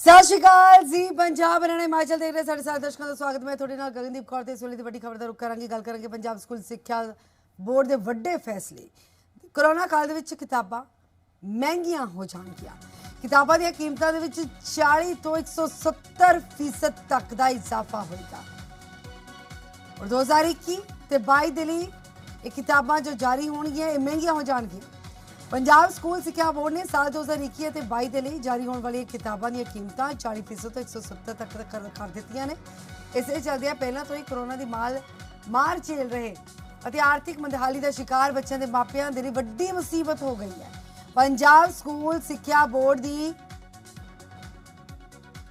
सत श्री अकाल जी पंजाब हरियाणा हिमाचल देख रहे साढ़े 7 दर्शकों का स्वागत। मैं थोड़े नाल गगनदीप कौर ते इस वेले दी वड्डी खबर दा रुख करांगी। गल करांगे पंजाब स्कूल सिक्ख्या बोर्ड के वड्डे फैसले। कोरोना काल दे विच किताबां महंगियां हो जाणगियां। किताबां दी कीमतां दे विच 40 तो 170% तक दा इजाफा होएगा और 2021 ते 22 दे लई ये किताबां जो जारी होणगियां महंगियां हो जाणगियां। पंजाब स्कूल सिक्ख्या बोर्ड ने साल 2021 ते 22 के लिए जारी होने वाली किताबों दी कीमतां 40% तो 170 तक कर दित्तियां ने। इस चलदियां पहलां तो ही कोरोना की मार झेल रहे अते आर्थिक मंदहाली का शिकार बच्चों के मापियां दे लई वड्डी मुसीबत हो गई है। पंजाब स्कूल सिक्ख्या बोर्ड की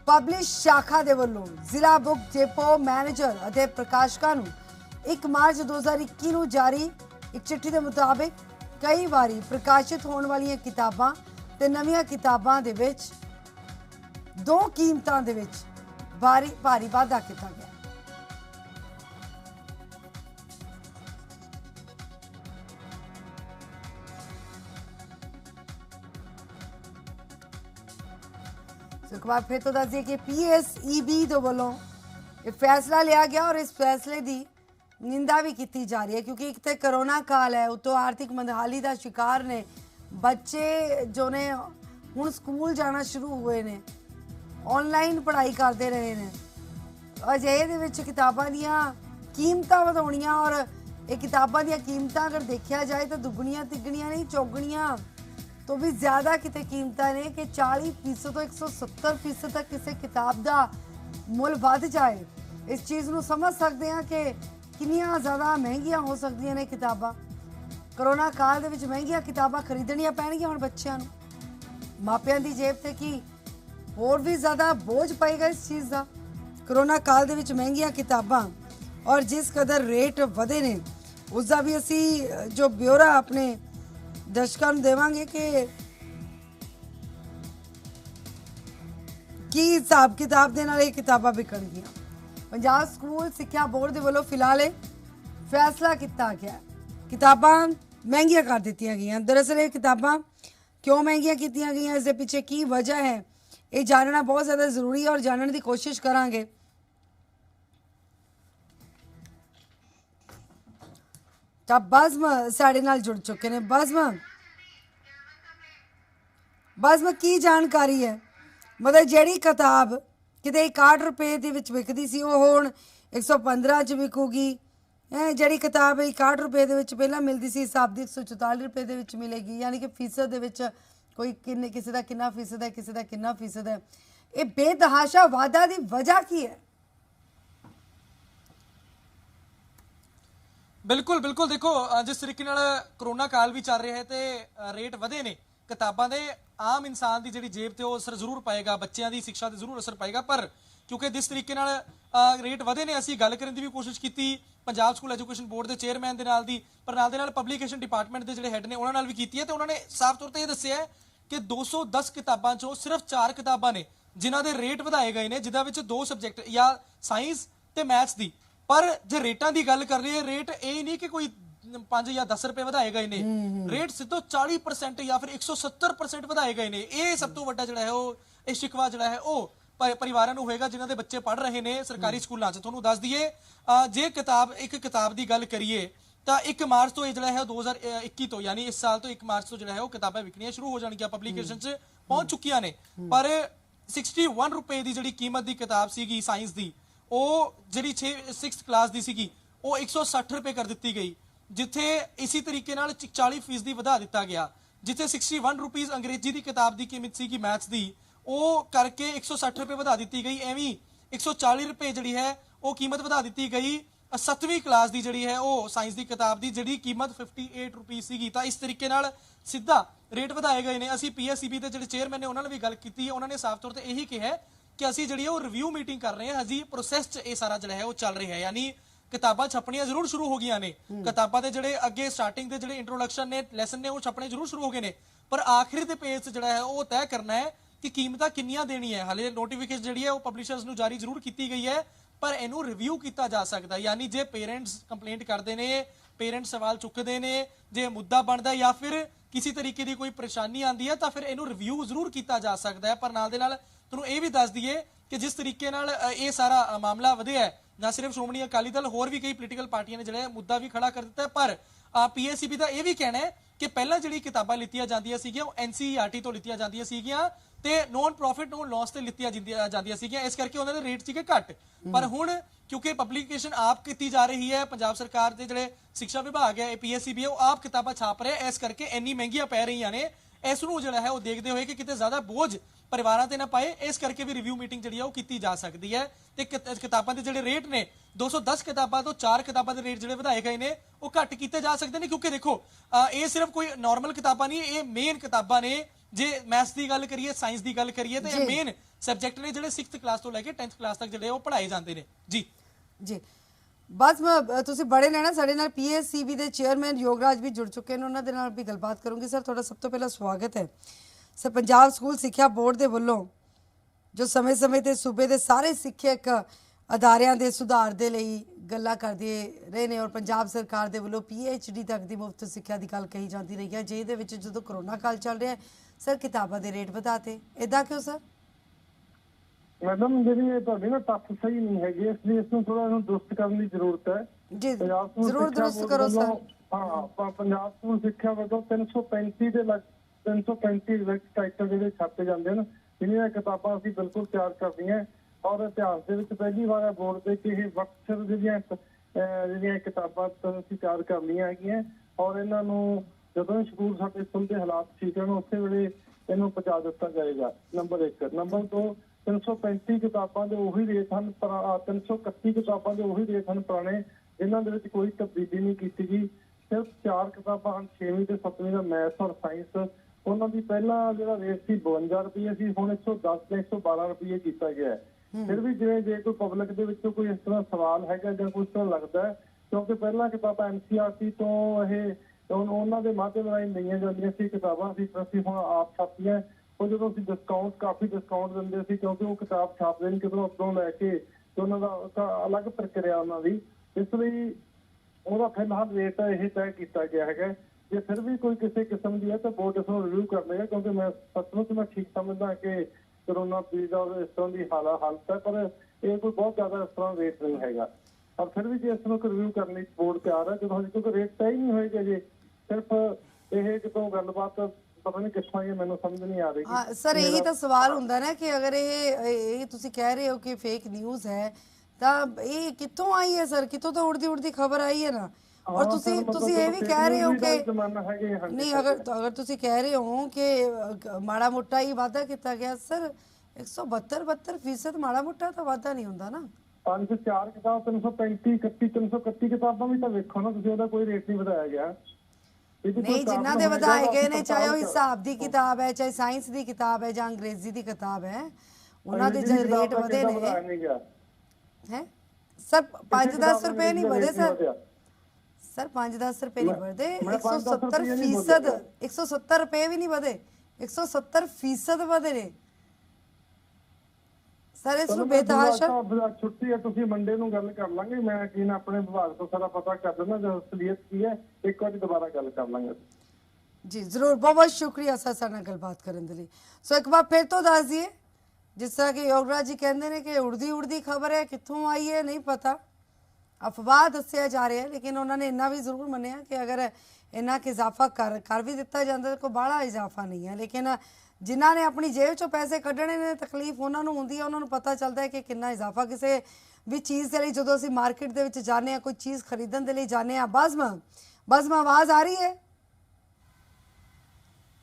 पब्लिश शाखा दे वल्लों जिला बुक डिपो मैनेजर अते प्रकाशकां नूं 1 मार्च 2021 नूं जारी एक चिट्ठी के मुताबिक कई बारी प्रकाशित होने वाली किताबां ते नवीं किताबां दे विच दो कीमतां दे विच भारी वाधा किया गया। एक बार फिर तो दस दिए कि PSEB दे वल्लों ये फैसला लिया गया और इस फैसले की निंदा भी की जा रही है क्योंकि एक तो कोरोना काल है, उतो आर्थिक मंदहाली का शिकार ने बच्चे जो ने हुण स्कूल जाना शुरू हुए ने, ऑनलाइन पढ़ाई करते रहे ने। अजे दे विच किताबां दियां कीमतां वधाउणियां और ये किताबां दियां कीमतां अगर देखा जाए तो दुगणियां तिगणियां नहीं चौगणियां तो भी ज़्यादा किते कीमतां ने कि 40% तो 170% तक किसी किताब का मुल वध जाए। इस चीज़ को समझ सकते हैं कि कितनियां ज़्यादा महंगियां हो सकदियां ने किताबां। कोरोना काल दे विच महंगियां किताबां खरीदणियां पैणगियां हुण बच्चिआं नूं। मापियां दी जेब ते की होर भी ज़्यादा बोझ पएगा इस चीज़ का। कोरोना काल दे विच महंगियां किताबां और जिस कदर रेट वधे ने उसका भी असी जो ब्यौरा अपने दर्शकों नूं देवांगे कि की हिसाब किताब दे नाल ये किताबां विकणगियां। पंजाब स्कूल सिक्ख्या बोर्ड के वालों फिलहाल फैसला किया गया, किताबां महंगियां कर दित्तियां गईयां। दरअसल ये किताबां क्यों महंगियां कीतियां गईयां, इसके पीछे की वजह है, ये जानना बहुत ज़्यादा जरूरी है और जानने की कोशिश करांगे। तो बज़म साडे नाल जुड़ चुके हैं। बज़म की जानकारी है, मतलब जिहड़ी किताब किते 61 रुपए के विकदी सी वो हुण 115 च विकूगी। जिहड़ी किताब 61 रुपए के पहला मिलती सी हिसाब की 144 रुपए के मिलेगी, यानी कि फीसद के कोई किसी का कितना फीसद है, किसी का कितना फीसद है। ये बेतहाशा वाधा की वजह की है? बिल्कुल बिल्कुल देखो जिस तरीके करोना काल भी चल रहा है तो रेट वधे ने किताबां दे आम इंसान की जी जेब से असर जरूर पाएगा, बच्चों की शिक्षा से जरूर असर पाएगा। पर क्योंकि जिस तरीके रेट वधे ने असी गल करने की भी कोशिश की पंजाब स्कूल एजुकेशन बोर्ड के चेयरमैन के नाल दी, पर नाल दे नाल पब्लिकेशन डिपार्टमेंट के जो हैड ने उन्होंने भी की है। तो उन्होंने साफ तौर पर यह दस्सिया है कि 210 किताबां चों सिर्फ 4 किताबां ने जिन्हां दे रेट वधाए गए हैं, जिहदे विच 2 सबजैक्ट या साइंस ते मैथ्स की। पर जो रेटां की गल कर रही है, रेट ये नहीं कि कोई 5 या 10 रुपए वधाए गए ने, रेट सिद्धो 40% या फिर 170% वधाए गए ने। ये सब तो वड्डा जिहड़ा है वो शिकवा जिहड़ा है वो परिवारां नूं होएगा जिन्हां दे बच्चे पढ़ रहे ने सरकारी स्कूलों। तुहानूं दस दईए जे एक किताब की गल करिए तो 1 मार्च तो जिहड़ा है 2021 तो यानी इस साल तो 1 मार्च तो जिहड़ा है वो किताबां विकणियां शुरू हो जाणगियां, पब्लिकेशन च पहुंच चुकियां ने। पर 61 रुपए की जिहड़ी कीमत की किताब सीगी साइंस की वो जिहड़ी 6th क्लास की सीगी वो 160 रुपए कर दी गई, जिथे इसी तरीके 40% वधा दिता गया। जिथे 61 रुपीज़ अंग्रेजी की किताब की कीमत सी मैथ्स की वो करके 160 रुपए वधा दी गई। एवं 140 रुपए जी है वो कीमत वधा दी गई 7वीं क्लास की जी है वो साइंस की किताब की जी कीमत 58 रुपीज़ सी। तो इस तरीके सीधा रेट वधाए गए हैं। असी PSEB के जो चेयरमैन ने उन्होंने भी गल की, उन्होंने साफ तौर पर यही कहा कि असी जी रिव्यू मीटिंग कर रहे हैं, हजी प्रोसैस च सारा जो है वो चल रहा है। यानी किताबां छपनियां जरूर शुरू हो गई ने, किताबां के जिहड़े अगे स्टार्टिंग के जिहड़े इंट्रोडक्शन ने लैसन ने वो छपने जरूर शुरू हो गए ने, पर आखिरी के पेज जिहड़ा है वो तय करना है कि कीमतां किन्नियां देनी है। हाले नोटिफिकेशन जिहड़ी है वो पब्लिशर्स नूं जारी जरूर की गई है, पर इनू रिव्यू किया जा सकता है। यानी जे पेरेंट्स कंप्लेंट करते हैं, पेरेंट्स सवाल चुकते हैं, जे मुद्दा बनता या फिर किसी तरीके की कोई परेशानी आती है तो फिर इनू रिव्यू जरूर किया जा सकता है। पर नाल दे नाल ਤੁਹਾਨੂੰ ਇਹ ਵੀ ਦੱਸ ਦਈਏ ਕਿ ਜਿਸ ਤਰੀਕੇ ਨਾਲ ਇਹ ਸਾਰਾ ਮਾਮਲਾ ਵਧਿਆ ਹੈ, ਨਾ ਸਿਰਫ ਸ਼੍ਰੋਮਣੀ ਅਕਾਲੀ ਦਲ, ਹੋਰ ਵੀ ਕਈ ਪੋਲੀਟੀਕਲ ਪਾਰਟੀਆਂ ਨੇ ਜਿਹੜਾ ਮੁੱਦਾ ਵੀ ਖੜਾ ਕਰ ਦਿੱਤਾ ਹੈ। ਪਰ ਪੀਐਸਸੀਬੀ ਦਾ ਇਹ ਵੀ ਕਹਿਣਾ ਹੈ ਕਿ ਪਹਿਲਾਂ ਜਿਹੜੀ ਕਿਤਾਬਾਂ ਲਿੱਤੀਆਂ ਜਾਂਦੀਆਂ ਸੀਗੀਆਂ ਉਹ ਐਨਸੀਈਆਰਟੀ ਤੋਂ ਲਿੱਤੀਆਂ ਜਾਂਦੀਆਂ ਸੀਗੀਆਂ ਤੇ ਨੋਨ ਪ੍ਰੋਫਿਟ ਨੋਨ ਲਾਸ ਤੇ ਲਿੱਤੀਆਂ ਜਾਂਦੀਆਂ ਸੀਗੀਆਂ, ਇਸ ਕਰਕੇ ਉਹਨਾਂ ਦੇ ਰੇਟ ਸੀਗੇ ਘੱਟ। ਪਰ ਹੁਣ ਕਿਉਂਕਿ ਪਬਲਿਕੇਸ਼ਨ ਆਪ ਕੀਤੀ ਜਾ ਰਹੀ ਹੈ, ਪੰਜਾਬ ਸਰਕਾਰ ਦੇ ਜਿਹੜੇ ਸਿੱਖਿਆ ਵਿਭਾਗ ਹੈ, ਪੀਐਸਸੀਬੀ ਉਹ ਆਪ ਕਿਤਾਬਾਂ ਛਾਪ ਰਿਹਾ, ਇਸ ਕਰਕੇ ਇੰਨੀ ਮਹਿੰਗੀਆਂ ਪੈ ਰਹੀਆਂ ਨੇ। ਇਸ ਨੂੰ ਜਿਹੜਾ ਹੈ ਉਹ ਦੇਖਦੇ ਹੋਏ ਕਿ ਕਿਤੇ ਜ਼ਿਆਦਾ ਬੋਝ ਪਰਿਵਾਰਾਂ ਤੇ ਨਾ ਪਾਏ, ਇਸ ਕਰਕੇ ਵੀ ਰਿਵਿਊ ਮੀਟਿੰਗ ਜਿਹੜੀ ਆ ਉਹ ਕੀਤੀ ਜਾ ਸਕਦੀ ਹੈ। ਤੇ ਕਿਤਾਬਾਂ ਦੇ ਜਿਹੜੇ ਰੇਟ ਨੇ 210 ਕਿਤਾਬਾਂ ਤੋਂ 4 ਕਿਤਾਬਾਂ ਦੇ ਰੇਟ ਜਿਹੜੇ ਵਧਾਏ ਗਏ ਨੇ ਉਹ ਘੱਟ ਕੀਤੇ ਜਾ ਸਕਦੇ ਨੇ, ਕਿਉਂਕਿ ਦੇਖੋ ਇਹ ਸਿਰਫ ਕੋਈ ਨਾਰਮਲ ਕਿਤਾਬਾਂ ਨਹੀਂ, ਇਹ ਮੇਨ ਕਿਤਾਬਾਂ ਨੇ। ਜੇ ਮੈਥਸ ਦੀ ਗੱਲ ਕਰੀਏ, ਸਾਇੰਸ ਦੀ ਗੱਲ ਕਰੀਏ, ਤੇ ਇਹ ਮੇਨ ਸਬਜੈਕਟ ਨੇ ਜਿਹੜੇ 6th ਕਲਾਸ ਤੋਂ ਲੈ ਕੇ 10th ਕਲਾਸ ਤੱਕ ਜਿਹੜੇ ਉਹ ਪੜ੍ਹਾਏ ਜਾਂਦੇ ਨੇ। ਜੀ ਜੀ, ਬਸ ਤੁਸੀਂ ਬੜੇ ਲੈਣਾ ਸਾਡੇ ਨਾਲ ਪੀਐਸਸੀਬੀ ਦੇ ਚੇਅਰਮੈਨ ਯੋਗਰਾਜ ਵੀ ਜੁੜ ਚੁੱਕੇ ਨੇ, ਉਹਨਾਂ ਦੇ ਨਾਲ ਵੀ ਗੱਲਬਾਤ ਕਰੂੰਗੀ। ਸਰ ਤੁਹਾਡਾ ਸਭ ਤੋਂ ਪਹਿਲਾਂ ਸਵਾਗਤ ਹੈ। ਸਰ ਪੰਜਾਬ ਸਕੂਲ ਸਿੱਖਿਆ ਬੋਰਡ ਦੇ ਵੱਲੋਂ ਜੋ ਸਮੇਂ-ਸਮੇਂ ਤੇ ਸੂਬੇ ਦੇ ਸਾਰੇ ਸਿੱਖਿਅਕ ਅਦਾਰਿਆਂ ਦੇ ਸੁਧਾਰ ਦੇ ਲਈ ਗੱਲਾਂ ਕਰਦੇ ਰਹੇ ਨੇ, ਔਰ ਪੰਜਾਬ ਸਰਕਾਰ ਦੇ ਵੱਲੋਂ PhD ਤੱਕ ਦੀ ਮੁਫਤ ਸਿੱਖਿਆ ਦੀ ਗੱਲ ਕਹੀ ਜਾਂਦੀ ਰਹੀ ਹੈ, ਜਿਹਦੇ ਵਿੱਚ ਜਦੋਂ ਕਰੋਨਾ ਕਾਲ ਚੱਲ ਰਿਹਾ ਸਰ ਕਿਤਾਬਾਂ ਦੇ ਰੇਟ ਵਧਾਤੇ, ਇਦਾਂ ਕਿਉਂ ਸਰ? ਮੈਡਮ ਜਿਹੜੀ ਤੁਹਾਡੀ ਨਾ ਤੱਥ ਸਹੀ ਨਹੀਂ ਹੈਗੇ, ਇਸ ਲਈ ਇਸ ਨੂੰ ਥੋੜਾ ਦੁਰਸਤ ਕਰਨ ਦੀ ਜ਼ਰੂਰਤ ਹੈ। ਜੀ ਜ਼ਰੂਰ ਦੁਰਸਤ ਕਰੋ ਸਰ। ਹਾਂ, ਪੰਜਾਬ ਸਕੂਲ ਸਿੱਖਿਆ ਵੱਲੋਂ 335 ਟਾਈਟਲ ਜਿਹੜੇ ਛਾਪੇ ਜਾਂਦੇ ਨੇ, ਇਹਨਾਂ ਕਿਤਾਬਾਂ ਅਸੀਂ ਬਿਲਕੁਲ ਤਿਆਰ ਕਰਦੀਆਂ, ਔਰ ਇਤਿਹਾਸ ਦੇ ਵਿੱਚ ਪਹਿਲੀ ਵਾਰ ਬੋਰਡ ਦੇ ਕਿ ਇਹ ਵਕਤ ਜਿਹੜੀਆਂ ਕਿਤਾਬਾਂ ਅਸੀਂ ਤਿਆਰ ਕਰ ਲਈਆਂ ਹੈਗੀਆਂ, ਔਰ ਇਹਨਾਂ ਨੂੰ ਜਦੋਂ ਸਕੂਲ ਸਾਡੇ ਸਕੂਲ ਦੇ ਹਾਲਾਤ ਠੀਕ ਹਨ ਉਸੇ ਵੇਲੇ ਇਹਨੂੰ ਪਹੁੰਚਾ ਦਿੱਤਾ ਜਾਏਗਾ। ਨੰਬਰ 1। ਨੰਬਰ 2, 335 ਕਿਤਾਬਾਂ ਦੇ ਉਹੀ ਰੇਟ ਹਨ, 331 ਕਿਤਾਬਾਂ ਦੇ ਉਹੀ ਰੇਟ ਹਨ ਪੁਰਾਣੇ, ਇਹਨਾਂ ਦੇ ਵਿੱਚ ਕੋਈ ਤਬਦੀਲੀ ਨਹੀਂ ਕੀਤੀ ਗਈ। ਸਿਰਫ 4 ਕਿਤਾਬਾਂ ਹਨ, 6ਵੀਂ ਤੇ 7ਵੀਂ ਦਾ ਮੈਥ ਔਰ ਸਾਇੰਸ, ਉਹਨਾਂ ਦੀ ਪਹਿਲਾਂ ਜਿਹੜਾ ਰੇਟ ਸੀ 52 ਰੁਪਏ ਸੀ, ਹੁਣ 110 ਤੇ 112 ਰੁਪਏ ਕੀਤਾ ਗਿਆ ਹੈ। ਫਿਰ ਵੀ ਜਿਵੇਂ ਜੇ ਕੋਈ ਪਬਲਿਕ ਦੇ ਵਿੱਚੋਂ ਕੋਈ ਇਸ ਤਰ੍ਹਾਂ ਸਵਾਲ ਹੈਗਾ ਜਾਂ ਕੁਝ ਤਰ੍ਹਾਂ ਲੱਗਦਾ ਹੈ, ਕਿਉਂਕਿ ਪਹਿਲਾਂ ਕਿਤਾਬਾਂ NCERT ਤੋਂ ਇਹ ਉਹਨਾਂ ਦੇ ਮਾਧਿਅਮ ਰਾਹੀਂ ਲਈਆਂ ਜਾਂਦੀਆਂ ਸੀ ਕਿਤਾਬਾਂ, ਅਸੀਂ ਹੁਣ ਆਪ ਛਾਪੀਆਂ, ਉਹ ਜਦੋਂ ਅਸੀਂ ਕਾਫੀ ਡਿਸਕਾਊਂਟ ਦਿੰਦੇ ਸੀ, ਕਿਉਂਕਿ ਉਹ ਕਿਤਾਬ ਛਾਪਦੇ ਨਹੀਂ ਕਿਧਰੋਂ ਉੱਧਰੋਂ ਲੈ ਕੇ, ਤੇ ਉਹਨਾਂ ਦਾ ਅਲੱਗ ਪ੍ਰਕਿਰਿਆ ਉਹਨਾਂ ਦੀ, ਇਸ ਲਈ ਉਹਦਾ ਫਿਲਹਾਲ ਰੇਟ ਇਹ ਤੈਅ ਕੀਤਾ ਗਿਆ ਹੈਗਾ। ਜੇ ਫਿਰ ਵੀ ਕੋਈ ਕਿਸੇ ਕਿਸਮ ਦੀ ਹੈ ਤਾਂ ਬੋਰਡ ਇਸ ਨੂੰ ਰਿਵਿਊ ਕਰ ਲਏਗਾ, ਕਿਉਂਕਿ ਮੈਂ ਸੱਚਮੁੱਚ ਮੈਂ ਠੀਕ ਸਮਝਦਾ ਕਿ ਕਰੋਨਾ ਪੀਰੀਅਡ ਔਰ ਇਸ ਤਰ੍ਹਾਂ ਦੀ ਹਾਲਤ ਹੈ, ਪਰ ਇਹ ਕੋਈ ਬਹੁਤ ਜ਼ਿਆਦਾ ਇਸ ਤਰ੍ਹਾਂ ਰੇਟ ਨਹੀਂ ਹੈਗਾ। ਔਰ ਫਿਰ ਵੀ ਜੇ ਇਸ ਨੂੰ ਰਿਵਿਊ ਕਰਨ ਲਈ ਬੋਰਡ ਤਿਆਰ ਹੈ, ਜਦੋਂ ਕਿਉਂਕਿ ਰੇਟ ਤੈਅ ਹੀ ਨਹੀਂ ਹੋਏਗਾ, ਜੇ ਸਿਰਫ ਇਹ ਜਦੋਂ ਗੱਲਬਾਤ ਪਤਾ ਨਹੀਂ ਕਿੱਥੋਂ ਆਈ ਮੈਨੂੰ ਸਮਝ ਨਹੀਂ ਆ ਰਹੀ। ਹਾਂ ਸਰ, ਇਹੀ ਤਾਂ ਸਵਾਲ ਹੁੰਦਾ ਨਾ ਕਿ ਅਗਰ ਇਹ ਤੁਸੀਂ ਕਹਿ ਰਹੇ ਹੋ ਕਿ ਫੇਕ ਨਿਊਜ਼ ਹੈ ਤਾਂ ਇਹ ਕਿੱਥੋਂ ਆਈ ਹੈ ਸਰ? ਕਿੱਥੋਂ ਤਾਂ ਉੜਦੀ ਖਬਰ ਆਈ ਹੈ ਨਾ। ਔਰ ਤੁਸੀਂ ਇਹ ਵੀ ਕਹਿ ਰਹੇ ਹੋ ਕਿ ਨਹੀਂ, ਅਗਰ ਤੁਸੀਂ ਕਹਿ ਰਹੇ ਹੋ ਕਿ ਮਾੜਾ ਮੋਟਾ ਹੀ ਵਾਅਦਾ ਕੀਤਾ ਗਿਆ, ਸਰ 172% ਮਾੜਾ ਮੋਟਾ ਤਾਂ ਵਾਅਦਾ ਨਹੀਂ ਹੁੰਦਾ ਨਾ। 5-4 ਕਿਤਾਬ 331 ਕਿਤਾਬਾਂ ਵੀ ਤਾਂ ਵੇਖੋ ਨਾ ਤੁਸੀਂ, ਉਹਦਾ ਕੋਈ ਰੇਟ ਨਹੀਂ ਵਧਾਇਆ ਗਿਆ। ਨਹੀਂ, ਜਿਨ੍ਹਾਂ ਦੇ ਵਧਾਏ ਗਏ ਨੇ, ਚਾਹੇ ਉਹ ਹਿਸਾਬ ਦੀ ਕਿਤਾਬ ਹੈ, ਚਾਹੇ ਸਾਇੰਸ ਦੀ ਕਿਤਾਬ ਹੈ ਜਾਂ ਅੰਗਰੇਜ਼ੀ ਦੀ ਕਿਤਾਬ ਹੈ, ਉਹਨਾਂ ਦੇ ਜਿਹੜੇ ਰੇਟ ਵਧੇ ਨੇ ਹੈ ਸਰ 5-10 ਰੁਪਏ ਨਹੀਂ ਵਧੇ ਸਰ। ਸਰ 5-10 ਰੁਪਏ ਨਹੀਂ ਵਧੇ, 170%, 170 ਰੁਪਏ ਵੀ ਨਹੀਂ ਵਧੇ, 170% ਵਧੇ ਨੇ ਸਰ। ਇਸ ਨੂੰ ਬੇਤਹਾਸ਼ਾ ਛੁੱਟੀ ਹੈ, ਤੁਸੀਂ ਮੰਡੇ ਨੂੰ ਗੱਲ ਕਰ ਲਾਂਗੇ, ਮੈਂ ਕੀ ਨਾ ਆਪਣੇ ਵਿਭਾਗ ਤੋਂ ਸਾਰਾ ਪਤਾ ਕਰ ਦਿੰਦਾ ਜੋ ਅਸਲੀਅਤ ਕੀ ਹੈ, ਇੱਕ ਵਾਰੀ ਦੁਬਾਰਾ ਗੱਲ ਕਰ ਲਾਂਗੇ ਜੀ। ਜ਼ਰੂਰ, ਬਹੁਤ ਬਹੁਤ ਸ਼ੁਕਰੀਆ ਸਰ ਸਾਡੇ ਨਾਲ ਗੱਲਬਾਤ ਕਰਨ ਦੇ ਲਈ। ਸੋ ਇੱਕ ਵਾਰ ਫਿਰ ਤੋਂ ਦੱਸ ਦਈਏ, ਜਿਸ ਤਰ੍ਹਾਂ ਕਿ ਯੋਗਰਾਜ ਜੀ ਕਹਿੰਦੇ ਨੇ ਕਿ ਉੜਦੀ ਖਬਰ ਹੈ, ਕਿੱਥੋਂ ਆਈ ਹੈ ਨਹੀਂ ਪਤਾ, ਅਫਵਾਹ ਦੱਸਿਆ ਜਾ ਰਿਹਾ ਹੈ, ਲੇਕਿਨ ਉਹਨਾਂ ਨੇ ਇੰਨਾ ਵੀ ਜ਼ਰੂਰ ਮੰਨਿਆ ਕਿ ਅਗਰ ਇੰਨਾ ਕਿ ਇਜ਼ਾਫਾ ਕਰ ਵੀ ਦਿੱਤਾ ਜਾਂਦਾ ਤਾਂ ਕੋਈ ਬਾਹਲਾ ਇਜ਼ਾਫਾ ਨਹੀਂ ਹੈ, ਲੇਕਿਨ ਜਿਨ੍ਹਾਂ ਨੇ ਆਪਣੀ ਜੇਬ ਚੋਂ ਪੈਸੇ ਕੱਢਣੇ ਨੇ ਤਕਲੀਫ ਉਹਨਾਂ ਨੂੰ ਹੁੰਦੀ ਹੈ, ਉਹਨਾਂ ਨੂੰ ਪਤਾ ਚੱਲਦਾ ਹੈ ਕਿ ਕਿੰਨਾ ਇਜ਼ਾਫਾ ਕਿਸੇ ਵੀ ਚੀਜ਼ ਦੇ ਲਈ। ਜਦੋਂ ਅਸੀਂ ਮਾਰਕੀਟ ਦੇ ਵਿੱਚ ਜਾਂਦੇ ਹਾਂ, ਕੋਈ ਚੀਜ਼ ਖਰੀਦਣ ਦੇ ਲਈ ਜਾਂਦੇ ਹਾਂ, ਬਜ਼ਮ ਆਵਾਜ਼ ਆ ਰਹੀ ਹੈ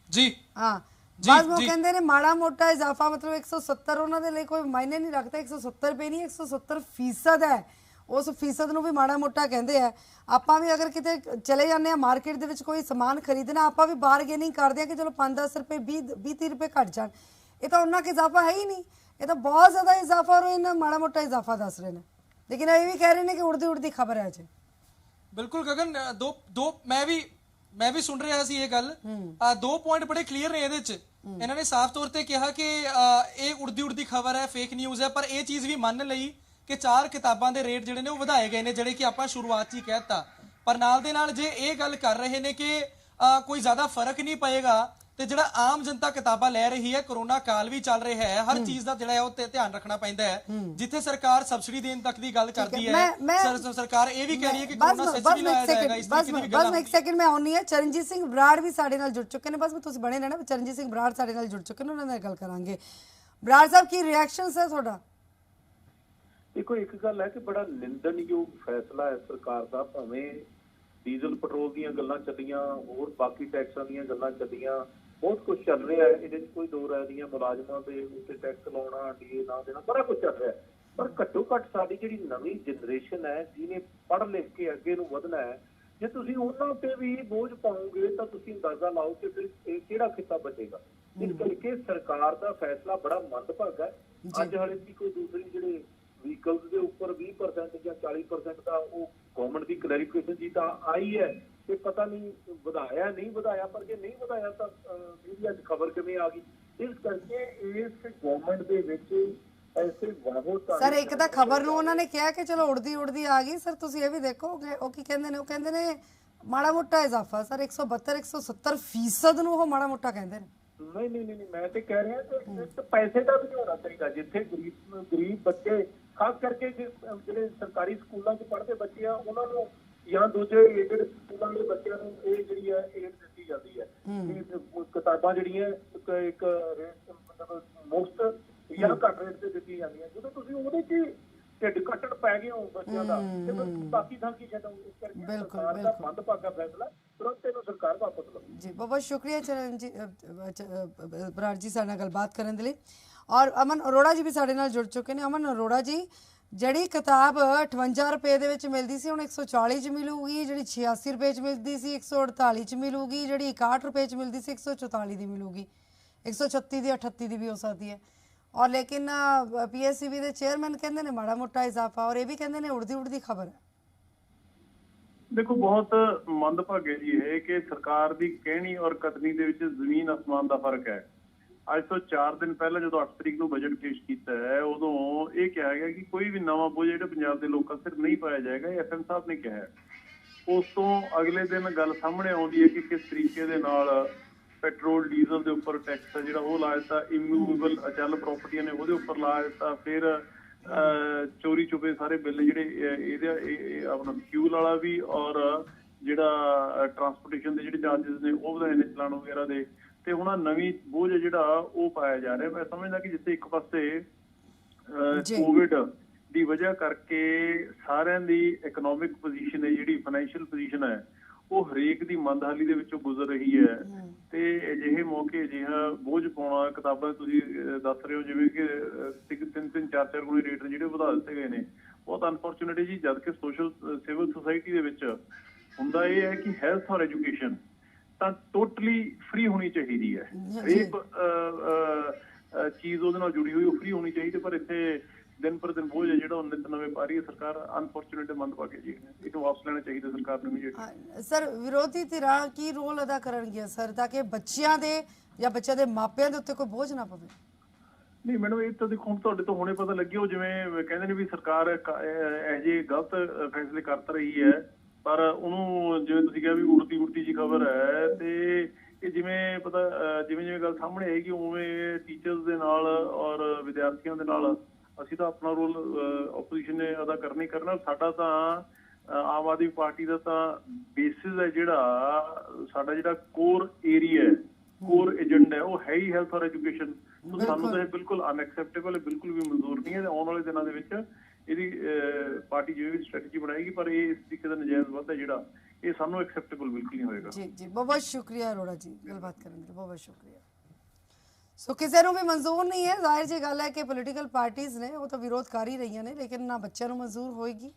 ਜੀ? ਹਾਂ, ਬਜ਼ਮ ਕਹਿੰਦੇ ਨੇ ਮਾੜਾ ਮੋਟਾ ਇਜ਼ਾਫਾ ਮਤਲਬ 170 ਉਹਨਾਂ ਦੇ ਲਈ ਕੋਈ ਮਾਇਨੇ ਨਹੀਂ ਰੱਖਦਾ, 170 ਰੁਪਏ ਨਹੀਂ 170% ਹੈ, ਉਸ ਫੀਸਦ ਨੂੰ ਵੀ ਮਾੜਾ ਮੋਟਾ ਕਹਿੰਦੇ ਆ। ਆਪਾਂ ਵੀ ਅਗਰ ਕਿਤੇ ਚਲੇ ਜਾਂਦੇ ਆ ਮਾਰਕੀਟ ਦੇ ਵਿੱਚ ਕੋਈ ਸਮਾਨ ਖਰੀਦਣਾ, ਆਪਾਂ ਵੀ ਬਾਰਗੇਨਿੰਗ ਕਰਦੇ ਆ ਕਿ ਚਲੋ 5-10 ਰੁਪਏ 20-30 ਰੁਪਏ ਘੱਟ ਜਾਣ। ਇਹ ਤਾਂ ਉਹਨਾਂ ਦਾ ਇਜ਼ਾਫਾ ਹੈ ਹੀ ਨਹੀਂ, ਇਹ ਤਾਂ ਬਹੁਤ ਜ਼ਿਆਦਾ ਇਜ਼ਾਫਾ ਔਰ ਇਹਨਾਂ ਮਾੜਾ ਮੋਟਾ ਇਜ਼ਾਫਾ ਦੱਸ ਰਹੇ ਨੇ, ਲੇਕਿਨ ਇਹ ਵੀ ਕਹਿ ਰਹੇ ਨੇ ਕਿ ਉੜਦੀ ਖਬਰ ਹੈ ਜੀ। ਬਿਲਕੁਲ ਗਗਨ, ਦੋ ਮੈਂ ਵੀ ਸੁਣ ਰਿਹਾ ਸੀ ਇਹ ਗੱਲ। 2 ਪੁਆਇੰਟ ਬੜੇ ਕਲੀਅਰ ਨੇ ਇਹਦੇ ਚ। ਇਹਨਾਂ ਨੇ ਸਾਫ਼ ਤੌਰ ਤੇ ਕਿਹਾ ਕਿ ਇਹ ਉੜਦੀ ਖਬਰ ਹੈ, ਫੇਕ ਨਿਊਜ਼ ਹੈ, ਪਰ ਇਹ ਚੀਜ਼ ਵੀ ਮੰਨ ਲਈ ਕਿ 4 ਕਿਤਾਬਾਂ ਦੇ ਰੇਟ ਜਿਹੜੇ ਨੇ ਉਹ ਵਧਾਏ ਗਏ ਨੇ, ਜਿਹੜੇ ਕਿ ਆਪਾਂ ਸ਼ੁਰੂਆਤ 'ਚ ਹੀ ਕਹਿ ਦਿੱਤਾ। ਪਰ ਨਾਲ ਦੇ ਨਾਲ ਜੇ ਇਹ ਗੱਲ ਕਰ ਰਹੇ ਨੇ ਕਿ ਕੋਈ ਜ਼ਿਆਦਾ ਫਰਕ ਨਹੀਂ ਪਏਗਾ, ਤੇ ਜਿਹੜਾ ਆਮ ਜਨਤਾ ਕਿਤਾਬਾਂ ਲੈ ਰਹੀ ਹੈ, ਕਰੋਨਾ ਕਾਲ ਵੀ ਚੱਲ ਰਿਹਾ ਹੈ, ਹਰ ਚੀਜ਼ ਦਾ ਜਿਹੜਾ ਹੈ ਉਹ ਤੇ ਧਿਆਨ ਰੱਖਣਾ ਪੈਂਦਾ ਹੈ। ਜਿੱਥੇ ਸਰਕਾਰ ਸਬਸਿਡੀ ਦੇਣ ਤੱਕ ਦੀ ਗੱਲ ਕਰਦੀ ਹੈ, ਸਰਕਾਰ ਇਹ ਵੀ ਕਹਿ ਰਹੀ ਹੈ ਕਿ ਕਰੋਨਾ ਸੱਚ ਵੀ ਲਾਇਆ ਜਾਏਗਾ। ਇਸ ਤਰੀਕੇ ਦੀ ਵੀ ਗੱਲ ਇੱਕ ਸੈਕਿੰਡ ਮੈਂ ਆਉਣੀ ਹੈ। ਚਰਨਜੀਤ ਸਿੰਘ ਬਰਾੜ ਵੀ ਸਾਡੇ ਨਾਲ ਜੁੜ ਚੁੱਕੇ ਨੇ, ਬਸ ਤੁਸੀਂ ਬਣੇ ਰਹਿਣਾ। ਚਰਨਜੀਤ ਸਿੰਘ ਬਰਾੜ ਸਾਡੇ ਨਾਲ ਜੁੜ ਚੁੱਕੇ ਨੇ, ਉਹਨਾਂ ਨਾਲ ਗੱਲ ਕਰਾਂਗੇ। ਬਰਾੜ ਸਾਹਿਬ, ਕੀ ਰਿਐਕਸ਼ਨ ਹੈ ਤੁਹਾਡਾ? ਦੇਖੋ, ਇੱਕ ਗੱਲ ਹੈ ਕਿ ਬੜਾ ਨਿੰਦਣਯੋਗ ਫੈਸਲਾ ਹੈ ਸਰਕਾਰ ਦਾ। ਭਾਵੇਂ ਡੀਜ਼ਲ ਪੈਟਰੋਲ ਦੀਆਂ ਗੱਲਾਂ ਚੱਲੀਆਂ, ਹੋਰ ਬਾਕੀ ਟੈਕਸਾਂ ਦੀਆਂ ਗੱਲਾਂ ਚੱਲੀਆਂ, ਬਹੁਤ ਕੁਝ ਚੱਲ ਰਿਹਾ ਹੈ, ਇਹਦੇ 'ਚ ਕੋਈ ਦੋ ਰਾਏ ਦੀਆਂ। ਮੁਲਾਜ਼ਮਾਂ ਦੇ ਉੱਤੇ ਟੈਕਸ ਲਾਉਣਾ, ਡੀਏ ਨਾ ਦੇਣਾ, ਬੜਾ ਕੁਝ ਚੱਲ ਰਿਹਾ। ਪਰ ਘੱਟੋ ਘੱਟ ਸਾਡੀ ਜਿਹੜੀ ਨਵੀਂ ਜਨਰੇਸ਼ਨ ਹੈ, ਜਿਹਨੇ ਪੜ੍ਹ ਲਿਖ ਕੇ ਅੱਗੇ ਨੂੰ ਵਧਣਾ ਹੈ, ਜੇ ਤੁਸੀਂ ਉਹਨਾਂ ਉੱਤੇ ਵੀ ਬੋਝ ਪਾਓਗੇ ਤਾਂ ਤੁਸੀਂ ਅੰਦਾਜ਼ਾ ਲਾਓ ਕਿ ਫਿਰ ਇਹ ਕਿਹੜਾ ਖਿੱਤਾ ਬਚੇਗਾ। ਇਸ ਕਰਕੇ ਸਰਕਾਰ ਦਾ ਫੈਸਲਾ ਬੜਾ ਮੰਦਭਾਗਾ ਹੈ। ਅੱਜ ਹਾਲੇ ਵੀ ਕੋਈ ਦੂਸਰੀ ਜਿਹੜੇ ਵਹੀਕਲਸ ਦੇ ਉੱਪਰ 20% ਜਾਂ 40% ਦਾ ਉਹ ਗਵਰਨਮੈਂਟ ਦੀ ਕਲੈਰੀਫਿਕੇਸ਼ਨ ਜੀ ਤਾਂ ਆਈ ਹੈ ਕਿ ਪਤਾ ਨਹੀਂ ਵਧਾਇਆ ਨਹੀਂ ਵਧਾਇਆ, ਪਰ ਜੇ ਨਹੀਂ ਵਧਾਇਆ ਤਾਂ ਮੀਡੀਆ 'ਚ ਖਬਰ ਕਿਵੇਂ ਆ ਗਈ। ਇਸ ਕਰਕੇ ਇਸ ਗਵਰਨਮੈਂਟ ਦੇ ਵਿੱਚ ਐਸੇ ਬਹੁਤ ਸਰ, ਇੱਕ ਤਾਂ ਖਬਰ ਨੂੰ ਉਹਨਾਂ ਨੇ ਕਿਹਾ ਕਿ ਚਲੋ ਉੜਦੀ ਉੜਦੀ ਆ ਗਈ। ਸਰ ਤੁਸੀਂ ਇਹ ਵੀ ਦੇਖੋ ਕਿ ਉਹ ਕੀ ਕਹਿੰਦੇ ਨੇ, ਉਹ ਕਹਿੰਦੇ ਨੇ ਮਾੜਾ ਮੋਟਾ ਇਜ਼ਾਫਾ। ਸਰ 172-170% ਨੂੰ ਉਹ ਮਾੜਾ ਮੋਟਾ ਕਹਿੰਦੇ ਨੇ। ਨਹੀਂ, ਮੈਂ ਤੇ ਕਹਿ ਰਿਹਾ ਕਿ ਪੈਸੇ ਦਾ ਵੀ ਹੋਣਾ ਚਾਹੀਦਾ। ਜਿੱਥੇ ਗਰੀਬ ਬੱਚੇ, ਖਾਸ ਕਰਕੇ ਜਿਹੜੇ ਸਰਕਾਰੀ ਸਕੂਲਾਂ 'ਚ ਪੜ੍ਹਦੇ ਬੱਚੇ ਆ, ਉਹਨਾਂ ਨੂੰ ਜਾਂ ਦੂਜੇ ਏਡਡ ਸਕੂਲਾਂ ਦੇ ਬੱਚਿਆਂ ਨੂੰ ਇਹ ਜਿਹੜੀ ਹੈ ਏਡ ਦਿੱਤੀ ਜਾਂਦੀ ਹੈ। ਕਿਤਾਬਾਂ ਜਿਹੜੀਆਂ ਇੱਕ ਰੇਟ ਮਤਲਬ ਮੁਫਤ ਜਾਂ ਘੱਟ ਰੇਟ ਤੇ ਦਿੱਤੀਆਂ ਜਾਂਦੀਆਂ। ਜਦੋਂ ਤੁਸੀਂ ਉਹਦੇ 'ਚ ਢਿੱਡ ਕੱਟਣ ਪੈ ਗਏ ਹੋ ਬੱਚਿਆਂ ਦਾ, ਤੇ ਬਾਕੀ ਥਾਂ ਕੀ ਛੱਡੋ। ਇਸ ਕਰਕੇ ਸਰਕਾਰ ਦਾ ਮੰਦਭਾਗਾ ਫੈਸਲਾ, ਤੁਰੰਤ ਇਹਨੂੰ ਸਰਕਾਰ ਵਾਪਸ ਲਓ। ਜੀ, ਬਹੁਤ ਬਹੁਤ ਸ਼ੁਕਰੀਆ ਬਰਾੜ ਜੀ ਸਾਡੇ ਨਾਲ ਗੱਲਬਾਤ ਕਰਨ ਦੇ ਲਈ। ਔਰ ਅਮਨ ਅਰੋੜਾ ਜੀ ਵੀ ਸਾਡੇ ਨਾਲ ਜੁੜ ਚੁੱਕੇ ਨੇ। ਅਮਨ ਅਰੋੜਾ ਜੀ, ਜਿਹੜੀ ਕਿਤਾਬ 58 ਰੁਪਏ ਦੇ ਵਿੱਚ ਮਿਲਦੀ ਸੀ, ਹੁਣ 140 'ਚ ਮਿਲੂਗੀ। ਜਿਹੜੀ 86 ਰੁਪਏ 'ਚ ਮਿਲਦੀ ਸੀ, 148 'ਚ ਮਿਲੂਗੀ। ਜਿਹੜੀ 61 ਰੁਪਏ 'ਚ ਮਿਲਦੀ ਸੀ, 144 ਦੀ ਮਿਲੂਗੀ। 136 ਦੀ, 38 ਦੀ ਵੀ ਹੋ ਸਕਦੀ ਹੈ। ਔਰ ਲੇਕਿਨ PSEB ਦੇ ਚੇਅਰਮੈਨ ਕਹਿੰਦੇ ਨੇ ਮਾੜਾ ਮੋਟਾ ਇਜ਼ਾਫਾ, ਔਰ ਇਹ ਵੀ ਕਹਿੰਦੇ ਨੇ ਉੜਦੀ ਉੜਦੀ ਖਬਰ ਹੈ। ਦੇਖੋ, ਬਹੁਤ ਮੰਦਭਾਗੇ ਜੀ ਇਹ ਕਿ ਸਰਕਾਰ ਦੀ ਕਹਿਣੀ ਔਰ ਕਥਨੀ ਦੇ ਵਿੱਚ ਜ਼ਮੀਨ ਅਸਮਾਨ ਦਾ ਫਰਕ ਹੈ। ਅੱਜ ਤੋਂ 4 ਦਿਨ ਪਹਿਲਾਂ ਜਦੋਂ 8 ਤਰੀਕ ਨੂੰ ਬਜਟ ਪੇਸ਼ ਕੀਤਾ ਹੈ, ਉਦੋਂ ਇਹ ਕਿਹਾ ਗਿਆ ਕਿ ਕੋਈ ਵੀ ਨਵਾਂ ਬੋਝ ਜਿਹੜਾ ਪੰਜਾਬ ਦੇ ਲੋਕਾਂ ਸਿਰ ਨਹੀਂ ਪਾਇਆ ਜਾਏਗਾ। ਇਹ FM ਸਾਹਿਬ ਨੇ ਕਿਹਾ। ਉਸ ਤੋਂ ਅਗਲੇ ਦਿਨ ਗੱਲ ਸਾਹਮਣੇ ਆਉਂਦੀ ਹੈ ਕਿ ਕਿਸ ਤਰੀਕੇ ਦੇ ਨਾਲ ਪੈਟਰੋਲ ਡੀਜ਼ਲ ਦੇ ਉੱਪਰ ਟੈਕਸ ਹੈ ਜਿਹੜਾ ਉਹ ਲਾ ਦਿੱਤਾ। ਇਮੂਵੇਬਲ ਅਚਲ ਪ੍ਰਾਪਰਟੀਆਂ ਨੇ ਉਹਦੇ ਉੱਪਰ ਲਾ ਦਿੱਤਾ। ਫਿਰ ਚੋਰੀ ਛੁਪੇ ਸਾਰੇ ਬਿੱਲ ਜਿਹੜੇ ਇਹਦੇ ਆਪਣਾ ਫਿਊਲ ਵਾਲਾ ਵੀ ਔਰ ਜਿਹੜਾ ਟਰਾਂਸਪੋਰਟੇਸ਼ਨ ਦੇ ਜਿਹੜੇ ਚਾਰਜਸ ਨੇ ਉਹ ਵਧਾਏ ਨੇ, ਚਲਾਨ ਵਗੈਰਾ ਦੇ। ਤੇ ਹੁਣ ਨਵੀਂ ਬੋਝ ਜਿਹੜਾ ਉਹ ਪਾਇਆ ਜਾ ਰਿਹਾ। ਮੈਂ ਸਮਝਦਾ ਕਿ ਜਿੱਥੇ ਇੱਕ ਪਾਸੇ ਕੋਵਿਡ ਦੀ ਵਜ੍ਹਾ ਕਰਕੇ ਸਾਰਿਆਂ ਦੀ ਇਕਨੋਮਿਕ ਪੋਜੀਸ਼ਨ ਹੈ, ਜਿਹੜੀ ਫਾਈਨੈਂਸ਼ੀਅਲ ਪੋਜੀਸ਼ਨ ਹੈ, ਉਹ ਹਰੇਕ ਦੀ ਮੰਦਹਾਲੀ ਦੇ ਵਿੱਚੋਂ ਗੁਜ਼ਰ ਰਹੀ ਹੈ। ਤੇ ਅਜਿਹੇ ਮੌਕੇ ਅਜਿਹਾ ਬੋਝ ਪਾਉਣਾ, ਕਿਤਾਬਾਂ ਤੁਸੀਂ ਦੱਸ ਰਹੇ ਹੋ ਜਿਵੇਂ ਕਿ 3-3 4-4 ਗੁਣੇ ਰੇਟ ਜਿਹੜੇ ਵਧਾ ਦਿੱਤੇ ਗਏ ਨੇ, ਬਹੁਤ ਅਨਫੋਰਚੂਨੇਟ ਜੀ। ਜਦ ਕਿ ਸੋਸ਼ਲ ਸਿਵਲ ਸੁਸਾਇਟੀ ਦੇ ਵਿੱਚ ਹੁੰਦਾ ਇਹ ਹੈ ਕਿ ਹੈਲਥ ਔਰ ਐਜੂਕੇਸ਼ਨ ਤਾਂ ਟੋਟਲੀ ਫ੍ਰੀ ਹੋਣੀ ਚਾਹੀਦੀ ਹੈ। ਹਰੇਕ ਚੀਜ਼ ਉਹਦੇ ਨਾਲ ਜੁੜੀ ਹੋਈ ਉਹ ਫ੍ਰੀ ਹੋਣੀ ਚਾਹੀਦੀ। ਪਰ ਇੱਥੇ ਦਿਨ ਪਰ ਦਿਨ ਬੋਝ ਹੈ ਜਿਹੜਾ ਉਹ ਨਿਤ ਨਵੇਂ ਪਾ ਰਹੀ ਹੈ ਸਰਕਾਰ। ਅਨਫੋਰਚੂਨੇਟ ਮੰਦਭਾਗੇ ਜੀ, ਇਹਨੂੰ ਵਾਪਸ ਲੈਣਾ ਚਾਹੀਦਾ ਸਰਕਾਰ ਨੂੰ ਇਮੀਡੀਏਟਲੀ। ਸਰ, ਵਿਰੋਧੀ ਧਿਰਾਂ ਕੀ ਰੋਲ ਅਦਾ ਕਰਨਗੀਆਂ ਸਰ, ਤਾਂ ਕਿ ਬੱਚਿਆਂ ਦੇ ਜਾਂ ਬੱਚਿਆਂ ਦੇ ਮਾਪਿਆਂ ਦੇ ਉੱਤੇ ਕੋਈ ਬੋਝ ਨਾ ਪਵੇ? ਨਹੀਂ ਮੈਡਮ, ਇਹ ਤਾਂ ਦੇਖੋ ਹੁਣ ਤੁਹਾਡੇ ਤੋਂ ਹੁਣੇ ਪਤਾ ਲੱਗਿਆ। ਉਹ ਜਿਵੇਂ ਕਹਿੰਦੇ ਨੇ ਵੀ ਸਰਕਾਰ ਇਹੋ ਜਿਹੇ ਗਲਤ ਫੈਸਲੇ ਕਰ ਰਹੀ ਹੈ, ਪਰ ਉਹਨੂੰ ਜਿਵੇਂ ਤੁਸੀਂ ਕਿਹਾ ਵੀ ਉੜਦੀ ਜੀ ਖਬਰ ਹੈ। ਤੇ ਇਹ ਜਿਵੇਂ ਪਤਾ ਜਿਵੇਂ ਗੱਲ ਸਾਹਮਣੇ ਆਏਗੀ ਉਵੇਂ ਟੀਚਰਸ ਦੇ ਨਾਲ ਔਰ ਵਿਦਿਆਰਥੀਆਂ ਦੇ ਨਾਲ ਅਸੀਂ ਤਾਂ ਆਪਣਾ ਰੋਲ ਆਪੋਜੀਸ਼ਨ ਨੇ ਅਦਾ ਕਰਨਾ ਹੀ ਕਰਨਾ। ਸਾਡਾ ਤਾਂ ਆਮ ਆਦਮੀ ਪਾਰਟੀ ਦਾ ਤਾਂ ਬੇਸਿਸ ਹੈ, ਜਿਹੜਾ ਸਾਡਾ ਜਿਹੜਾ ਕੋਰ ਏਰੀਆ ਹੈ, ਕੋਰ ਏਜੰਡਾ ਹੈ, ਉਹ ਹੈ ਹੀ ਹੈਲਥ ਔਰ ਐਜੂਕੇਸ਼ਨ। ਸਾਨੂੰ ਤਾਂ ਇਹ ਬਿਲਕੁਲ ਅਨਐਕਸੈਪਟੇਬਲ ਹੈ, ਬਿਲਕੁਲ ਵੀ ਮਨਜ਼ੂਰ ਨਹੀਂ ਹੈ। ਆਉਣ ਵਾਲੇ ਦਿਨਾਂ ਦੇ ਵਿੱਚ ਇਹਦੀ ਪਾਰਟੀ ਜਿਵੇਂ ਵੀ ਸਟ੍ਰੈਟਜੀ ਬਣਾਏਗੀ, ਪਰ ਇਹ ਇਸ ਤਰੀਕੇ ਦਾ ਨਜਾਇਜ਼ ਵਾਧਾ ਜਿਹੜਾ ਇਹ ਸਾਨੂੰ ਐਕਸੈਪਟੇਬਲ ਬਿਲਕੁਲ ਨਹੀਂ ਹੋਏਗਾ। ਜੀ, ਬਹੁਤ ਸ਼ੁਕਰੀਆ ਅਰੋੜਾ ਜੀ ਗੱਲਬਾਤ ਕਰਨ ਲਈ, ਬਹੁਤ ਸ਼ੁਕਰੀਆ। ਸੋ ਕਿਸੇ ਨੂੰ ਵੀ ਮਨਜ਼ੂਰ ਨਹੀਂ ਹੈ। ਜ਼ਾਹਿਰ ਜੀ ਗੱਲ ਹੈ ਕਿ ਪੋਲੀਟੀਕਲ ਪਾਰਟੀਆਂ ਨੇ ਉਹ ਤਾਂ ਵਿਰੋਧ ਕਰ ਹੀ ਰਹੀਆਂ ਨੇ, ਲੇਕਿਨ ਨਾ ਬੱਚਿਆਂ ਨੂੰ ਮਨਜ਼ੂਰ ਹੋਏਗੀ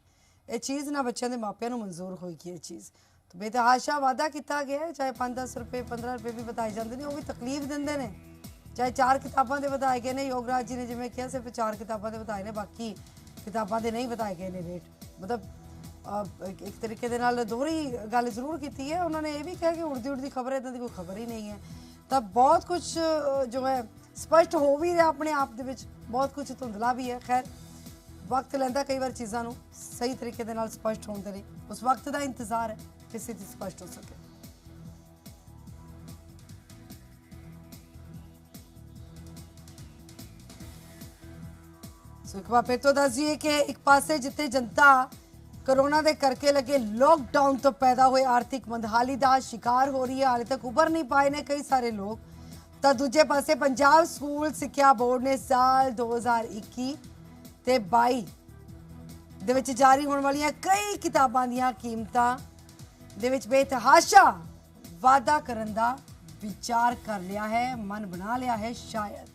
ਇਹ ਚੀਜ਼, ਨਾ ਬੱਚਿਆਂ ਦੇ ਮਾਪਿਆਂ ਨੂੰ ਮਨਜ਼ੂਰ ਹੋਏਗੀ ਇਹ ਚੀਜ਼। ਤਾਂ ਬੇਤਹਾਸ਼ਾ ਵਾਅਦਾ ਕੀਤਾ ਗਿਆ ਹੈ, ਚਾਹੇ 5-10 ਰੁਪਏ 15 ਰੁਪਏ ਵੀ ਵਧਾਏ ਜਾਂਦੇ ਨੇ, ਉਹ ਵੀ ਤਕਲੀਫ ਦਿੰਦੇ ਨੇ। ਚਾਹੇ 4 ਕਿਤਾਬਾਂ ਦੇ ਵਧਾਏ ਗਏ ਨੇ, ਯੋਗਰਾਜ ਜੀ ਨੇ ਜਿਵੇਂ ਕਿਹਾ ਸਿਰਫ 4 ਕਿਤਾਬਾਂ ਦੇ ਵਧਾਏ ਨੇ, ਬਾਕੀ ਕਿਤਾਬਾਂ ਦੇ ਨਹੀਂ ਵਧਾਏ ਗਏ ਨੇ ਰੇਟ। ਮਤਲਬ ਇੱਕ ਤਰੀਕੇ ਦੇ ਨਾਲ ਦੋਹਰੀ ਗੱਲ ਜ਼ਰੂਰ ਕੀਤੀ ਹੈ। ਉਹਨਾਂ ਨੇ ਇਹ ਵੀ ਕਿਹਾ ਕਿ ਉੜਦੀ ਖਬਰ ਇੱਦਾਂ ਦੀ ਕੋਈ ਖਬਰ ਹੀ ਨਹੀਂ ਹੈ। ਤਾਂ ਬਹੁਤ ਕੁਝ ਜੋ ਹੈ ਸਪਸ਼ਟ ਹੋ ਵੀ ਰਿਹਾ ਆਪਣੇ ਆਪ ਦੇ ਵਿੱਚ, ਬਹੁਤ ਕੁਝ ਧੁੰਦਲਾ ਵੀ ਹੈ। ਖੈਰ, ਵਕਤ ਲੈਂਦਾ ਕਈ ਵਾਰ ਚੀਜ਼ਾਂ ਨੂੰ ਸਹੀ ਤਰੀਕੇ ਦੇ ਨਾਲ ਸਪਸ਼ਟ ਹੋਣ ਦੇ ਲਈ। ਉਸ ਵਕਤ ਦਾ ਇੰਤਜ਼ਾਰ ਹੈ ਕਿ ਸਥਿਤੀ ਸਪਸ਼ਟ ਹੋ ਸਕੇ। ਸੋ ਇੱਕ ਵਾਰ ਫਿਰ ਤੋਂ ਦੱਸ ਦਈਏ ਕਿ ਇੱਕ ਪਾਸੇ ਜਿੱਥੇ ਜਨਤਾ ਕਰੋਨਾ ਦੇ ਕਰਕੇ ਲੱਗੇ ਲੋਕਡਾਊਨ ਤੋਂ ਪੈਦਾ ਹੋਏ ਆਰਥਿਕ ਮੰਦਹਾਲੀ ਦਾ ਸ਼ਿਕਾਰ ਹੋ ਰਹੀ ਹੈ, ਹਾਲੇ ਤੱਕ ਉੱਭਰ ਨਹੀਂ ਪਾਏ ਨੇ ਕਈ ਸਾਰੇ ਲੋਕ, ਤਾਂ ਦੂਜੇ ਪਾਸੇ ਪੰਜਾਬ ਸਕੂਲ ਸਿੱਖਿਆ ਬੋਰਡ ਨੇ ਸਾਲ 2021 ਤੇ 22 ਦੇ ਵਿੱਚ ਜਾਰੀ ਹੋਣ ਵਾਲੀਆਂ ਕਈ ਕਿਤਾਬਾਂ ਦੀਆਂ ਕੀਮਤਾਂ ਦੇ ਵਿੱਚ ਬੇਤਹਾਸ਼ਾ ਵਾਧਾ ਕਰਨ ਦਾ ਵਿਚਾਰ ਕਰ ਲਿਆ ਹੈ, ਮਨ ਬਣਾ ਲਿਆ ਹੈ ਸ਼ਾਇਦ।